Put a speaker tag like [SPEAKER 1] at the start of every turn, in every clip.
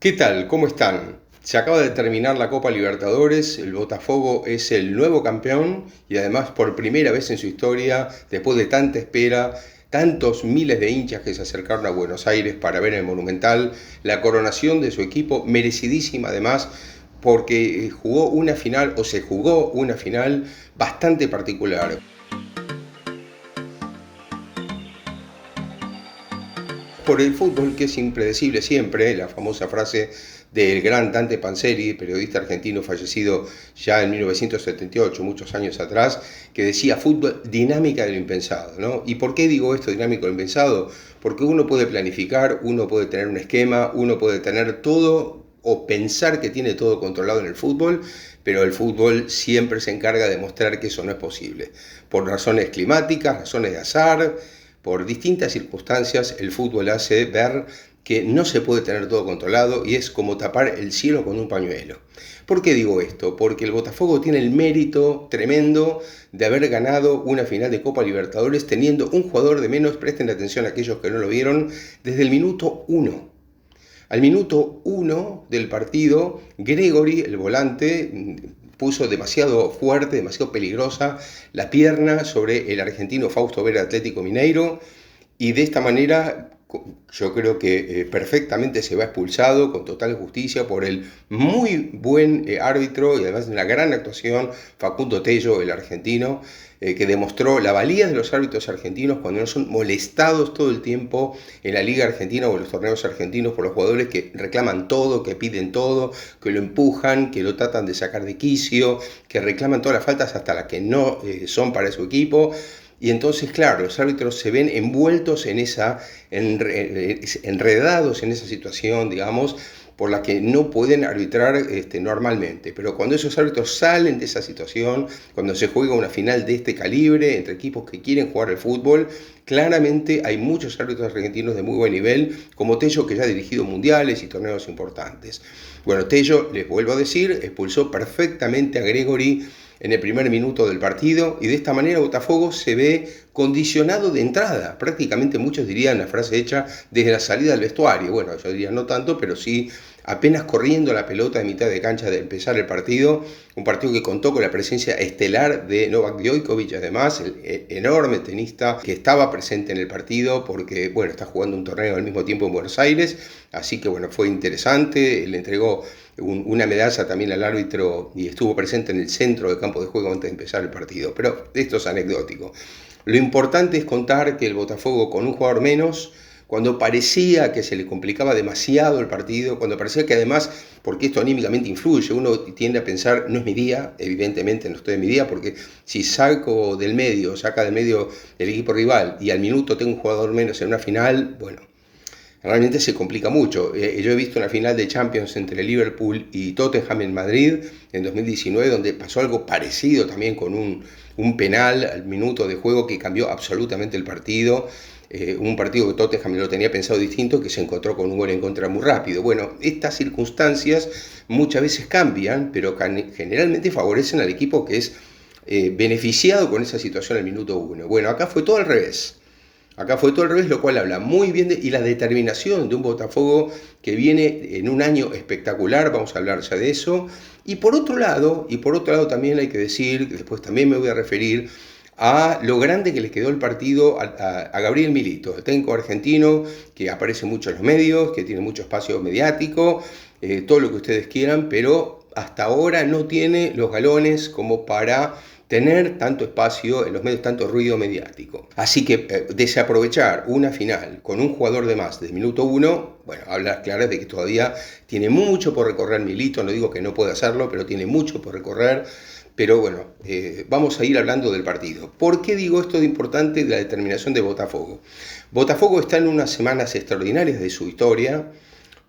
[SPEAKER 1] ¿Qué tal? ¿Cómo están? Se acaba de terminar la Copa Libertadores, el Botafogo es el nuevo campeón y además por primera vez en su historia, después de tanta espera, tantos miles de hinchas que se acercaron a Buenos Aires para ver el Monumental, la coronación de su equipo, merecidísima además, porque jugó una final o se jugó una final bastante particular. Por el fútbol, que es impredecible siempre, la famosa frase del gran Dante Panzeri, periodista argentino fallecido ya en 1978, muchos años atrás, que decía fútbol dinámica de lo impensado, ¿no? ¿Y por qué digo esto dinámico de lo impensado? Porque uno puede planificar, uno puede tener un esquema, uno puede tener todo o pensar que tiene todo controlado en el fútbol, pero el fútbol siempre se encarga de mostrar que eso no es posible. Por razones climáticas, razones de azar, por distintas circunstancias, el fútbol hace ver que no se puede tener todo controlado y es como tapar el cielo con un pañuelo. ¿Por qué digo esto? Porque el Botafogo tiene el mérito tremendo de haber ganado una final de Copa Libertadores teniendo un jugador de menos, presten atención a aquellos que no lo vieron, desde el minuto 1. Al minuto 1 del partido, Gregori, el volante, puso demasiado fuerte, demasiado peligrosa la pierna sobre el argentino Fausto Vera Atlético Mineiro y de esta manera yo creo que perfectamente se va expulsado con total justicia por el muy buen árbitro y además de una gran actuación Facundo Tello, el argentino, que demostró la valía de los árbitros argentinos cuando no son molestados todo el tiempo en la Liga Argentina o en los torneos argentinos por los jugadores que reclaman todo, que piden todo, que lo empujan, que lo tratan de sacar de quicio, que reclaman todas las faltas hasta las que no son para su equipo. Y entonces, claro, los árbitros se ven envueltos en enredados en esa situación, digamos, por la que no pueden arbitrar normalmente. Pero cuando esos árbitros salen de esa situación, cuando se juega una final de este calibre entre equipos que quieren jugar al fútbol, claramente hay muchos árbitros argentinos de muy buen nivel, como Tello, que ya ha dirigido mundiales y torneos importantes. Bueno, Tello, les vuelvo a decir, expulsó perfectamente a Gregori en el primer minuto del partido y de esta manera Botafogo se ve condicionado de entrada, prácticamente muchos dirían la frase hecha desde la salida del vestuario, bueno, yo diría no tanto, pero sí apenas corriendo la pelota de mitad de cancha de empezar el partido, un partido que contó con la presencia estelar de Novak Djokovic, además, el enorme tenista que estaba presente en el partido porque, bueno, está jugando un torneo al mismo tiempo en Buenos Aires, así que, bueno, fue interesante, le entregó una medalla también al árbitro y estuvo presente en el centro del campo de juego antes de empezar el partido, pero esto es anecdótico. Lo importante es contar que el Botafogo con un jugador menos, cuando parecía que se le complicaba demasiado el partido, cuando parecía que además, porque esto anímicamente influye, uno tiende a pensar, no es mi día, evidentemente no estoy en mi día, porque si saca del medio el equipo rival y al minuto tengo un jugador menos en una final, bueno, realmente se complica mucho. Yo he visto una final de Champions entre Liverpool y Tottenham en Madrid en 2019, donde pasó algo parecido también con un penal al minuto de juego que cambió absolutamente el partido. Un partido que Tottenham lo tenía pensado distinto, que se encontró con un gol en contra muy rápido. Bueno, estas circunstancias muchas veces cambian, pero generalmente favorecen al equipo que es beneficiado con esa situación al minuto 1. Bueno, acá fue todo al revés. Acá fue todo al revés, lo cual habla muy bien y la determinación de un Botafogo que viene en un año espectacular, vamos a hablar ya de eso. Y por otro lado también hay que decir, después también me voy a referir a lo grande que le quedó el partido a Gabriel Milito, el técnico argentino que aparece mucho en los medios, que tiene mucho espacio mediático, todo lo que ustedes quieran, pero hasta ahora no tiene los galones como para tener tanto espacio en los medios, tanto ruido mediático. Así que desaprovechar una final con un jugador de más del minuto 1, bueno, habla claro de que todavía tiene mucho por recorrer Milito, no digo que no pueda hacerlo, pero tiene mucho por recorrer. Pero bueno, vamos a ir hablando del partido. ¿Por qué digo esto de importante de la determinación de Botafogo? Botafogo está en unas semanas extraordinarias de su historia,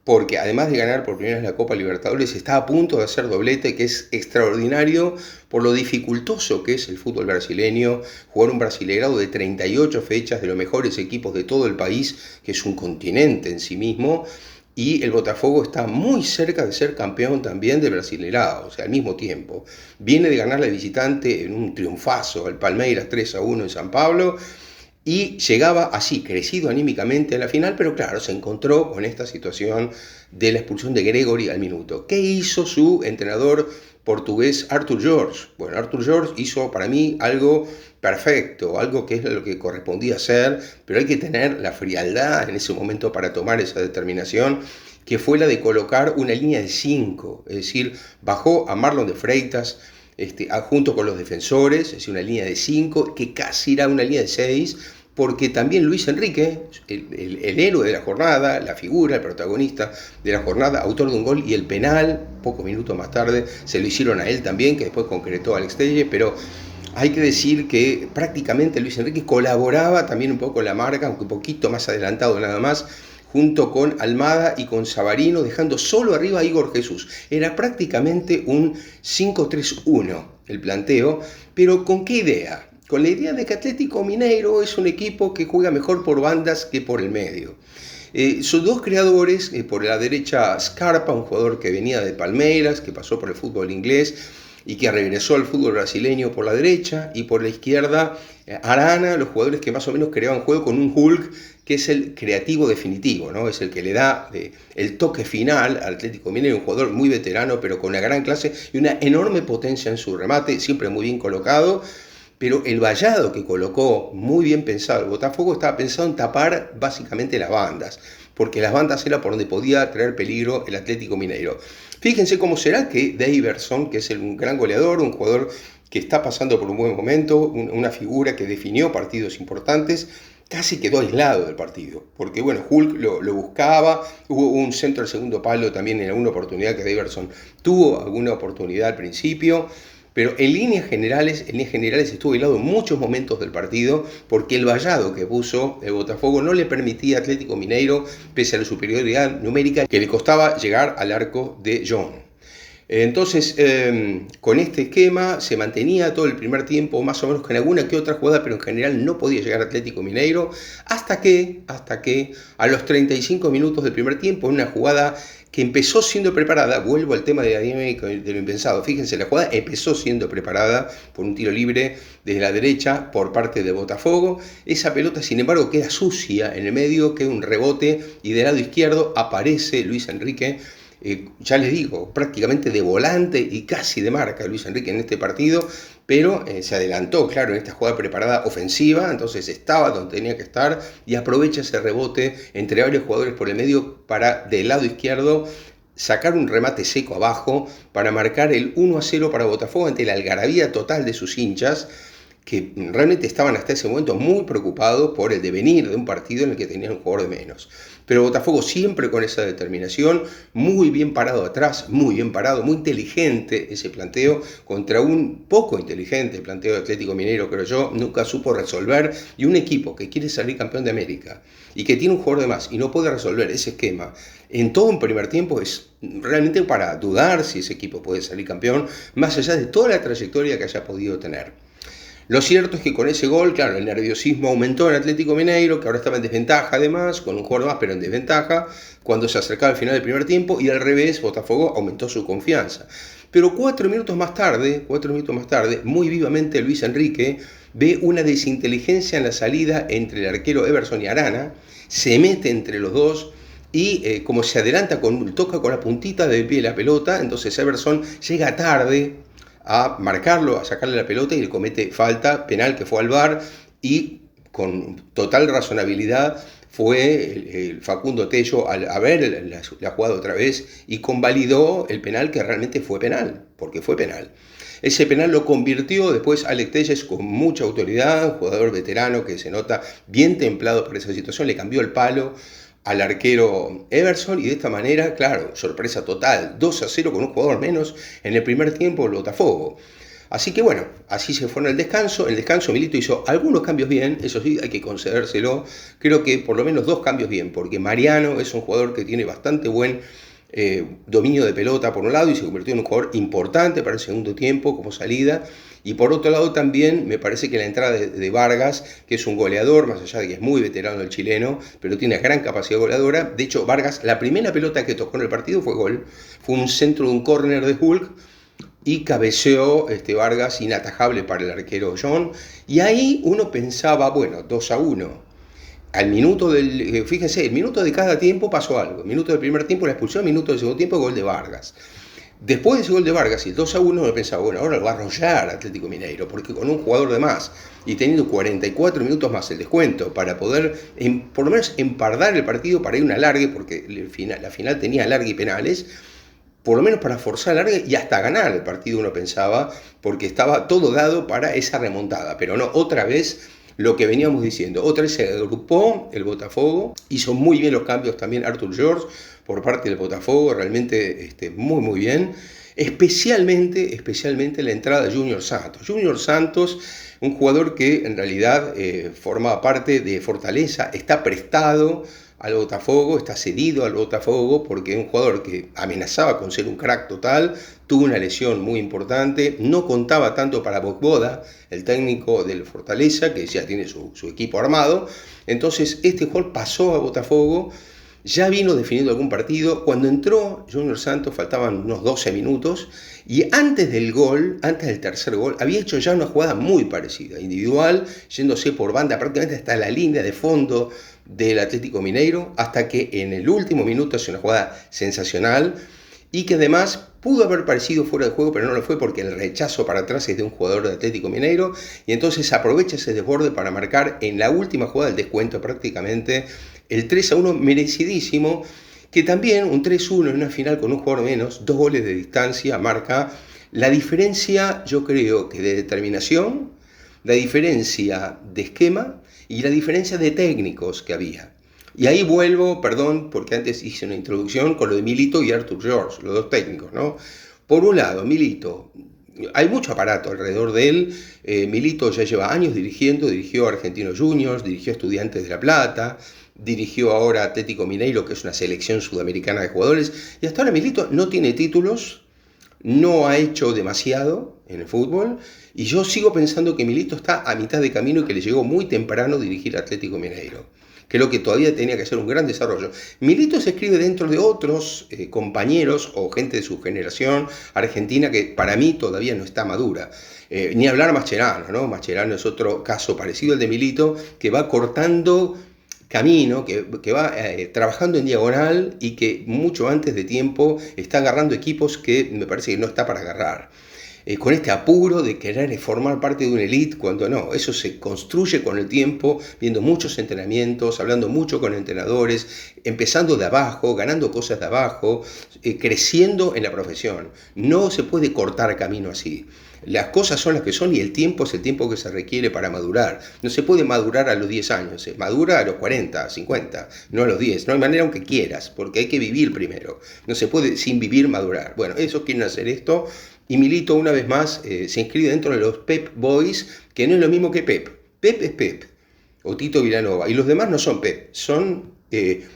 [SPEAKER 1] porque además de ganar por primera vez la Copa Libertadores, está a punto de hacer doblete, que es extraordinario por lo dificultoso que es el fútbol brasileño, jugar un Brasileirao de 38 fechas de los mejores equipos de todo el país, que es un continente en sí mismo, y el Botafogo está muy cerca de ser campeón también del Brasileirao, o sea, al mismo tiempo. Viene de ganar la visitante en un triunfazo al Palmeiras 3-1 en San Pablo, y llegaba así, crecido anímicamente a la final, pero claro, se encontró con esta situación de la expulsión de Gregori al minuto. ¿Qué hizo su entrenador portugués Arthur Jorge? Bueno, Arthur Jorge hizo para mí algo perfecto, algo que es lo que correspondía hacer, pero hay que tener la frialdad en ese momento para tomar esa determinación, que fue la de colocar una línea de 5, es decir, bajó a Marlon de Freitas, junto con los defensores, es decir, una línea de 5, que casi era una línea de 6, porque también Luis Enrique, el héroe de la jornada, la figura, el protagonista de la jornada, autor de un gol y el penal, pocos minutos más tarde, se lo hicieron a él también, que después concretó Alex Telles, pero hay que decir que prácticamente Luis Enrique colaboraba también un poco con la marca, aunque un poquito más adelantado nada más, junto con Almada y con Savarino, dejando solo arriba a Igor Jesús. Era prácticamente un 5-3-1 el planteo, pero ¿con qué idea? Con la idea de que Atlético Mineiro es un equipo que juega mejor por bandas que por el medio. Sus dos creadores, por la derecha Scarpa, un jugador que venía de Palmeiras, que pasó por el fútbol inglés y que regresó al fútbol brasileño por la derecha, y por la izquierda Arana, los jugadores que más o menos creaban juego con un Hulk que es el creativo definitivo, ¿no? Es el que le da el toque final al Atlético Mineiro, un jugador muy veterano pero con una gran clase y una enorme potencia en su remate, siempre muy bien colocado. Pero el vallado que colocó, muy bien pensado, el Botafogo estaba pensado en tapar básicamente las bandas, porque las bandas era por donde podía traer peligro el Atlético Mineiro. Fíjense cómo será que Daverson, que es un gran goleador, un jugador que está pasando por un buen momento, una figura que definió partidos importantes, casi quedó aislado del partido, porque bueno, Hulk lo buscaba, hubo un centro al segundo palo también en alguna oportunidad que Daverson tuvo alguna oportunidad al principio, pero en líneas generales estuvo aislado en muchos momentos del partido, porque el vallado que puso el Botafogo no le permitía a Atlético Mineiro, pese a la superioridad numérica que le costaba llegar al arco de John. Entonces, con este esquema se mantenía todo el primer tiempo, más o menos con alguna que otra jugada, pero en general no podía llegar Atlético Mineiro, hasta que a los 35 minutos del primer tiempo, en una jugada que empezó siendo preparada, vuelvo al tema de lo impensado, fíjense, la jugada empezó siendo preparada por un tiro libre desde la derecha por parte de Botafogo, esa pelota sin embargo queda sucia en el medio, queda un rebote y del lado izquierdo aparece Luis Enrique, ya les digo, prácticamente de volante y casi de marca Luis Enrique en este partido, pero se adelantó, claro, en esta jugada preparada ofensiva, entonces estaba donde tenía que estar y aprovecha ese rebote entre varios jugadores por el medio para, del lado izquierdo, sacar un remate seco abajo para marcar el 1-0 para Botafogo ante la algarabía total de sus hinchas, que realmente estaban hasta ese momento muy preocupados por el devenir de un partido en el que tenían un jugador de menos. Pero Botafogo siempre con esa determinación, muy bien parado atrás, muy bien parado, muy inteligente ese planteo, contra un poco inteligente planteo de Atlético Mineiro, creo yo, nunca supo resolver, y un equipo que quiere salir campeón de América y que tiene un jugador de más y no puede resolver ese esquema en todo un primer tiempo, es realmente para dudar si ese equipo puede salir campeón, más allá de toda la trayectoria que haya podido tener. Lo cierto es que con ese gol, claro, el nerviosismo aumentó en Atlético Mineiro, que ahora estaba en desventaja además, con un jugador más, pero en desventaja, cuando se acercaba al final del primer tiempo, y al revés, Botafogo aumentó su confianza. Pero 4 minutos más tarde, muy vivamente Luis Enrique ve una desinteligencia en la salida entre el arquero Everson y Arana, se mete entre los dos, y como se adelanta, toca con la puntita del pie la pelota, entonces Everson llega tarde a marcarlo, a sacarle la pelota y le comete falta penal que fue al VAR, y con total razonabilidad fue el Facundo Tello a ver la jugada otra vez y convalidó el penal, que realmente fue penal, porque fue penal. Ese penal lo convirtió después Alex Telles con mucha autoridad, un jugador veterano que se nota bien templado para esa situación, le cambió el palo al arquero Everson, y de esta manera, claro, sorpresa total, 2-0 con un jugador menos en el primer tiempo el Botafogo. Así que bueno, así se fueron al descanso. En el descanso Milito hizo algunos cambios bien, eso sí, hay que concedérselo. Creo que por lo menos 2 cambios bien, porque Mariano es un jugador que tiene bastante buen dominio de pelota por un lado y se convirtió en un jugador importante para el segundo tiempo como salida, y por otro lado también me parece que la entrada de Vargas, que es un goleador, más allá de que es muy veterano el chileno, pero tiene gran capacidad goleadora. De hecho, Vargas, la primera pelota que tocó en el partido fue gol, fue un centro de un córner de Hulk, y cabeceó Vargas, inatajable para el arquero John, y ahí uno pensaba, bueno, 2-1. Al minuto fíjense, el minuto de cada tiempo pasó algo. El minuto del primer tiempo la expulsión, el minuto del segundo tiempo gol de Vargas. Después de ese gol de Vargas y el 2-1, uno pensaba, bueno, ahora lo va a arrollar Atlético Mineiro, porque con un jugador de más y teniendo 44 minutos más el descuento para poder, por lo menos, empardar el partido para ir a un alargue, porque la final tenía alargue y penales, por lo menos para forzar el alargue y hasta ganar el partido, uno pensaba, porque estaba todo dado para esa remontada. Pero no, otra vez lo que veníamos diciendo, otra vez se agrupó el Botafogo, hizo muy bien los cambios también Arthur George por parte del Botafogo, realmente muy muy bien, especialmente la entrada de Junior Santos. Junior Santos, un jugador que en realidad forma parte de Fortaleza, está prestado al Botafogo, está cedido al Botafogo porque es un jugador que amenazaba con ser un crack total, tuvo una lesión muy importante, no contaba tanto para Vojvoda, el técnico del Fortaleza, que ya tiene su equipo armado. Entonces este jugador pasó a Botafogo, ya vino definiendo algún partido. Cuando entró Junior Santos faltaban unos 12 minutos y antes del gol, antes del tercer gol, había hecho ya una jugada muy parecida, individual, yéndose por banda prácticamente hasta la línea de fondo del Atlético Mineiro, hasta que en el último minuto hace una jugada sensacional y que además pudo haber parecido fuera de juego, pero no lo fue porque el rechazo para atrás es de un jugador de Atlético Mineiro y entonces aprovecha ese desborde para marcar en la última jugada del descuento prácticamente el 3-1 merecidísimo, que también un 3-1 en una final con un jugador menos, 2 goles de distancia, marca la diferencia, yo creo que de determinación, la diferencia de esquema y la diferencia de técnicos que había. Y ahí vuelvo, perdón, porque antes hice una introducción con lo de Milito y Arthur George, los dos técnicos, ¿no? Por un lado, Milito, hay mucho aparato alrededor de él. Milito ya lleva años dirigió a Argentinos Juniors, dirigió a Estudiantes de La Plata, dirigió ahora a Atlético Mineiro, que es una selección sudamericana de jugadores, y hasta ahora Milito no tiene títulos, no ha hecho demasiado en el fútbol, y yo sigo pensando que Milito está a mitad de camino y que le llegó muy temprano dirigir a Atlético Mineiro. Creo que todavía tenía que hacer un gran desarrollo. Milito se escribe dentro de otros compañeros o gente de su generación argentina que para mí todavía no está madura. Ni hablar Mascherano, ¿no? Mascherano es otro caso parecido al de Milito, que va cortando camino, que va trabajando en diagonal y que mucho antes de tiempo está agarrando equipos que me parece que no está para agarrar. Con este apuro de querer formar parte de una elite, cuando no, eso se construye con el tiempo, viendo muchos entrenamientos, hablando mucho con entrenadores, empezando de abajo, ganando cosas de abajo, creciendo en la profesión. No se puede cortar camino así. Las cosas son las que son y el tiempo es el tiempo que se requiere para madurar. No se puede madurar a los 10 años, se madura a los 40, 50, no a los 10. No hay manera aunque quieras, porque hay que vivir primero. No se puede sin vivir madurar. Bueno, esos quieren hacer esto. Y Milito, una vez más, se inscribe dentro de los Pep Boys, que no es lo mismo que Pep. Pep es Pep, o Tito Vilanova. Y los demás no son Pep, son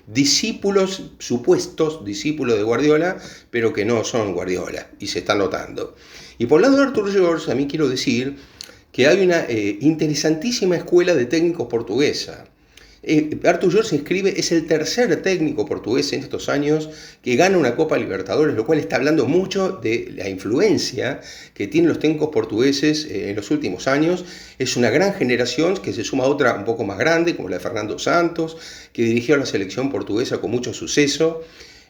[SPEAKER 1] discípulos, supuestos discípulos de Guardiola, pero que no son Guardiola, y se está notando. Y por el lado de Arthur George, a mí quiero decir que hay una interesantísima escuela de técnicos portuguesa. Arthur George se inscribe, es el tercer técnico portugués en estos años que gana una Copa Libertadores, lo cual está hablando mucho de la influencia que tienen los técnicos portugueses en los últimos años. Es una gran generación que se suma a otra un poco más grande, como la de Fernando Santos, que dirigió a la selección portuguesa con mucho suceso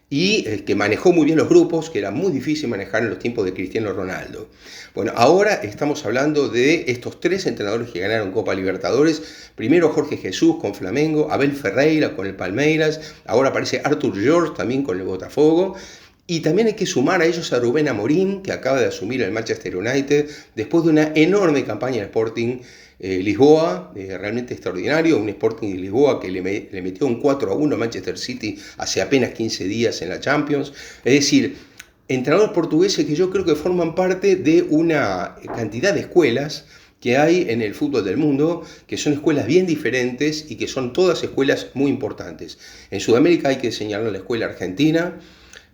[SPEAKER 1] y que manejó muy bien los grupos, que era muy difícil manejar en los tiempos de Cristiano Ronaldo. Bueno, ahora estamos hablando de estos tres entrenadores que ganaron Copa Libertadores. Primero Jorge Jesús con Flamengo, Abel Ferreira con el Palmeiras, ahora aparece Arthur George también con el Botafogo. Y también hay que sumar a ellos a Rubén Amorim, que acaba de asumir el Manchester United, después de una enorme campaña de Sporting Lisboa, realmente extraordinario, un Sporting de Lisboa que le metió un 4-1 a Manchester City hace apenas 15 días en la Champions. Es decir, entrenadores portugueses que yo creo que forman parte de una cantidad de escuelas que hay en el fútbol del mundo, que son escuelas bien diferentes y que son todas escuelas muy importantes. En Sudamérica hay que señalar la escuela argentina,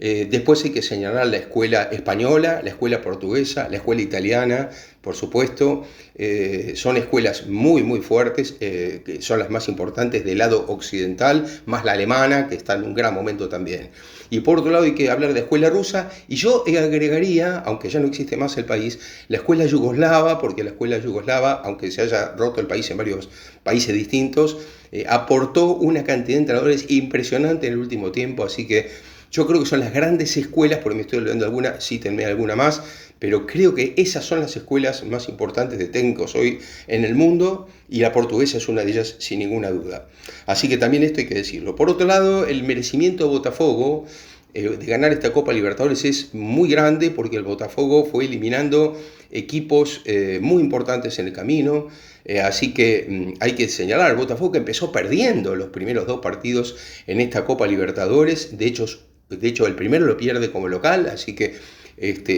[SPEAKER 1] Después hay que señalar la escuela española, la escuela portuguesa, la escuela italiana, por supuesto. Son escuelas muy, muy fuertes, que son las más importantes del lado occidental, más la alemana, que está en un gran momento también. Y por otro lado hay que hablar de escuela rusa, y yo agregaría, aunque ya no existe más el país, la escuela yugoslava, porque la escuela yugoslava, aunque se haya roto el país en varios países distintos, aportó una cantidad de entrenadores impresionante en el último tiempo, así que yo creo que son las grandes escuelas, porque me estoy olvidando alguna, cítenme alguna más, pero creo que esas son las escuelas más importantes de técnicos hoy en el mundo, y la portuguesa es una de ellas sin ninguna duda. Así que también esto hay que decirlo. Por otro lado, el merecimiento de Botafogo de ganar esta Copa Libertadores es muy grande, porque el Botafogo fue eliminando equipos muy importantes en el camino. Así que hay que señalar, el Botafogo que empezó perdiendo los primeros 2 partidos en esta Copa Libertadores. De hecho el primero lo pierde como local, así que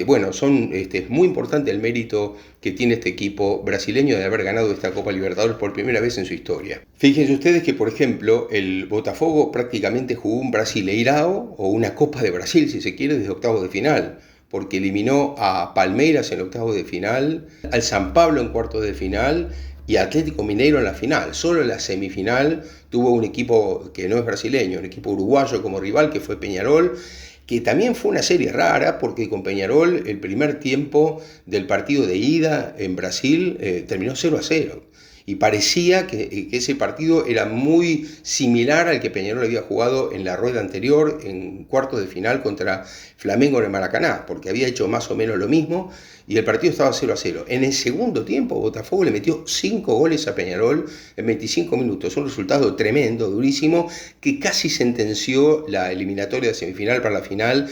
[SPEAKER 1] bueno, es muy importante el mérito que tiene este equipo brasileño de haber ganado esta Copa Libertadores por primera vez en su historia. Fíjense ustedes que, por ejemplo, el Botafogo prácticamente jugó un Brasileirao, o una Copa de Brasil, si se quiere, desde octavos de final, porque eliminó a Palmeiras en octavos de final, al San Pablo en cuartos de final y a Atlético Mineiro en la final. Solo en la semifinal tuvo un equipo que no es brasileño, un equipo uruguayo como rival, que fue Peñarol, que también fue una serie rara, porque con Peñarol el primer tiempo del partido de ida en Brasil terminó 0-0. Y parecía que ese partido era muy similar al que Peñarol había jugado en la rueda anterior, en cuartos de final contra Flamengo en el Maracaná, porque había hecho más o menos lo mismo, y el partido estaba 0-0. En el segundo tiempo, Botafogo le metió 5 goles a Peñarol en 25 minutos. Un resultado tremendo, durísimo, que casi sentenció la eliminatoria de semifinal para la final,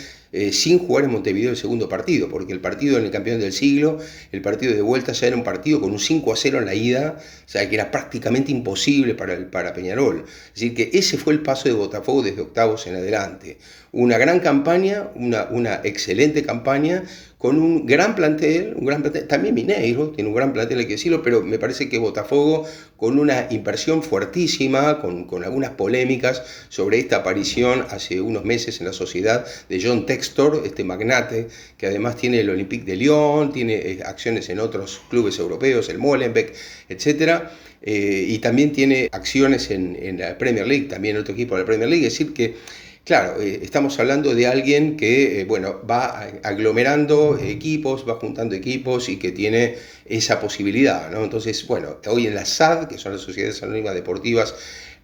[SPEAKER 1] sin jugar en Montevideo el segundo partido, porque el partido en el campeón del siglo, el partido de vuelta, ya era un partido con un 5-0 en la ida, o sea que era prácticamente imposible para Peñarol. Es decir, que ese fue el paso de Botafogo desde octavos en adelante. Una gran campaña, una excelente campaña, con un gran plantel, también Mineiro tiene un gran plantel, hay que decirlo, pero me parece que Botafogo, con una inversión fuertísima, con algunas polémicas sobre esta aparición hace unos meses en la sociedad de John Textor, este magnate, que además tiene el Olympique de Lyon, tiene acciones en otros clubes europeos, el Molenbeek, etc. Y también tiene acciones en la Premier League, también en otro equipo de la Premier League, es decir que, claro, estamos hablando de alguien que va aglomerando equipos, va juntando equipos y que tiene esa posibilidad, ¿no? Entonces, bueno, hoy en la SAD, que son las Sociedades Anónimas Deportivas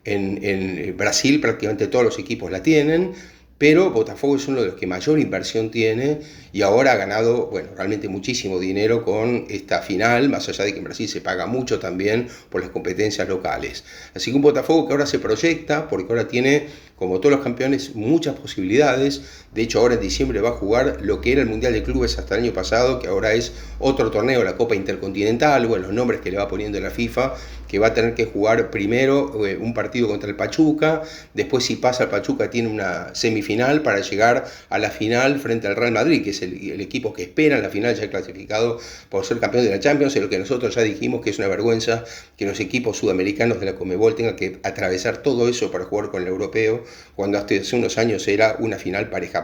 [SPEAKER 1] en Brasil, prácticamente todos los equipos la tienen, pero Botafogo es uno de los que mayor inversión tiene y ahora ha ganado, realmente muchísimo dinero con esta final, más allá de que en Brasil se paga mucho también por las competencias locales. Así que un Botafogo que ahora se proyecta, porque ahora tiene, como todos los campeones, muchas posibilidades. De hecho, ahora en diciembre va a jugar lo que era el Mundial de Clubes hasta el año pasado, que ahora es otro torneo, la Copa Intercontinental, los nombres que le va poniendo la FIFA, que va a tener que jugar primero un partido contra el Pachuca, después si pasa el Pachuca tiene una semifinal para llegar a la final frente al Real Madrid, que es el equipo que espera en la final ya clasificado por ser campeón de la Champions, en lo que nosotros ya dijimos que es una vergüenza que los equipos sudamericanos de la Conmebol tengan que atravesar todo eso para jugar con el europeo, cuando hasta hace unos años era una final pareja,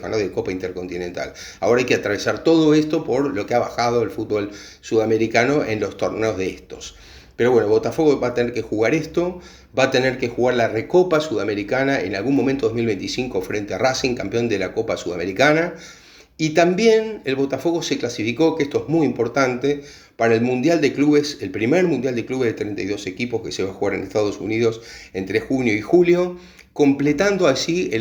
[SPEAKER 1] ¿no? De Copa Intercontinental. Ahora hay que atravesar todo esto por lo que ha bajado el fútbol sudamericano en los torneos de estos. Pero bueno, Botafogo va a tener que jugar esto, va a tener que jugar la Recopa Sudamericana en algún momento 2025 frente a Racing, campeón de la Copa Sudamericana. Y también el Botafogo se clasificó, que esto es muy importante, para el Mundial de Clubes, el primer Mundial de Clubes de 32 equipos que se va a jugar en Estados Unidos entre junio y julio, completando así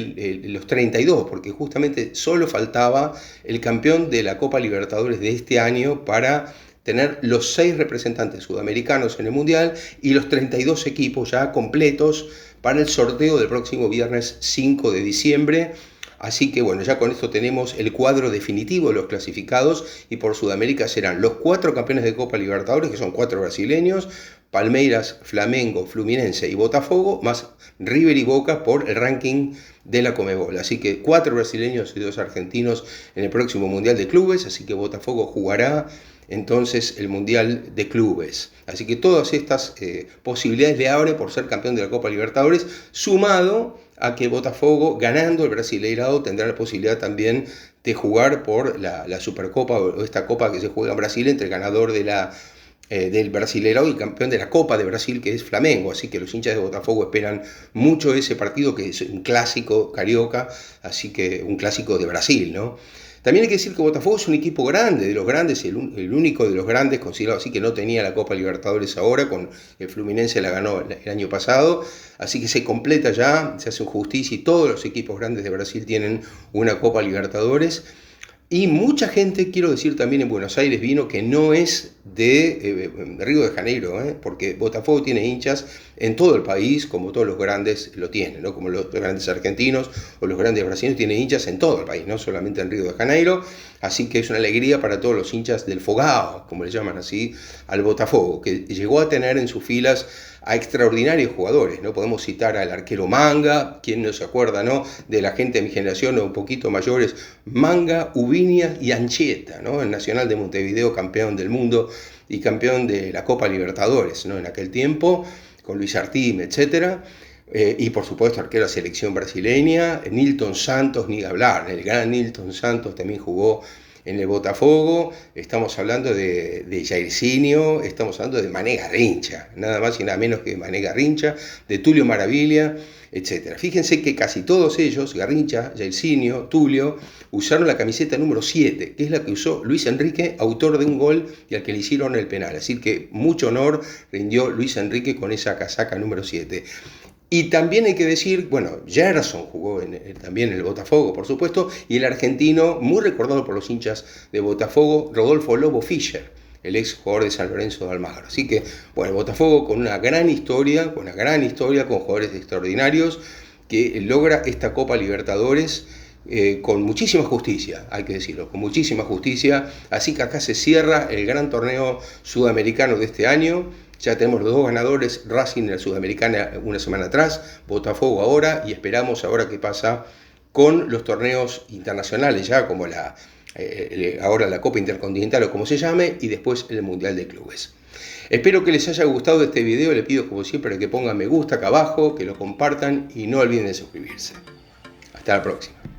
[SPEAKER 1] los 32, porque justamente solo faltaba el campeón de la Copa Libertadores de este año para tener los 6 representantes sudamericanos en el Mundial y los 32 equipos ya completos para el sorteo del próximo viernes 5 de diciembre. Así que bueno, ya con esto tenemos el cuadro definitivo de los clasificados, y por Sudamérica serán los 4 campeones de Copa Libertadores, que son 4 brasileños, Palmeiras, Flamengo, Fluminense y Botafogo, más River y Boca por el ranking de la Conmebol. Así que 4 brasileños y 2 argentinos en el próximo Mundial de Clubes, así que Botafogo jugará entonces el Mundial de Clubes. Así que todas estas posibilidades le abre por ser campeón de la Copa Libertadores, sumado a que Botafogo, ganando el Brasileirao, tendrá la posibilidad también de jugar por la Supercopa o esta copa que se juega en Brasil entre el ganador del Brasileirao y el campeón de la Copa de Brasil, que es Flamengo. Así que los hinchas de Botafogo esperan mucho ese partido, que es un clásico carioca, así que un clásico de Brasil, ¿no? También hay que decir que Botafogo es un equipo grande, de los grandes, el único de los grandes, considerado así, que no tenía la Copa Libertadores ahora, con el Fluminense la ganó el año pasado, así que se completa ya, se hace justicia y todos los equipos grandes de Brasil tienen una Copa Libertadores. Y mucha gente, quiero decir, también en Buenos Aires vino que no es de Río de Janeiro, porque Botafogo tiene hinchas en todo el país, como todos los grandes lo tienen, ¿no? Como los grandes argentinos o los grandes brasileños tienen hinchas en todo el país, no solamente en Río de Janeiro. Así que es una alegría para todos los hinchas del Fogao, como le llaman así, al Botafogo, que llegó a tener en sus filas a extraordinarios jugadores, ¿no? Podemos citar al arquero Manga, quien no se acuerda, ¿no? De la gente de mi generación o un poquito mayores, Manga, Ubiñas y Anchieta, ¿no? El Nacional de Montevideo, campeón del mundo y campeón de la Copa Libertadores, ¿no? En aquel tiempo, con Luis Artim, etc. Y por supuesto arquero de la selección brasileña, Nilton Santos, ni hablar, el gran Nilton Santos también jugó en el Botafogo. Estamos hablando de Jairzinho, estamos hablando de Mané Garrincha, nada más y nada menos que Mané Garrincha, de Tulio Maravilla, etc. Fíjense que casi todos ellos, Garrincha, Jairzinho, Tulio, usaron la camiseta número 7, que es la que usó Luis Enrique, autor de un gol y al que le hicieron el penal. Así que mucho honor rindió Luis Enrique con esa casaca número 7. Y también hay que decir, bueno, Gerson jugó también en el Botafogo, por supuesto, y el argentino, muy recordado por los hinchas de Botafogo, Rodolfo Lobo Fischer, el ex jugador de San Lorenzo de Almagro. Así que, bueno, Botafogo con una gran historia, con jugadores extraordinarios, que logra esta Copa Libertadores con muchísima justicia, hay que decirlo, con muchísima justicia. Así que acá se cierra el gran torneo sudamericano de este año. Ya tenemos los dos ganadores, Racing en la Sudamericana una semana atrás, Botafogo ahora, y esperamos ahora qué pasa con los torneos internacionales, ya como ahora la Copa Intercontinental o como se llame, y después el Mundial de Clubes. Espero que les haya gustado este video, les pido como siempre que pongan me gusta acá abajo, que lo compartan y no olviden de suscribirse. Hasta la próxima.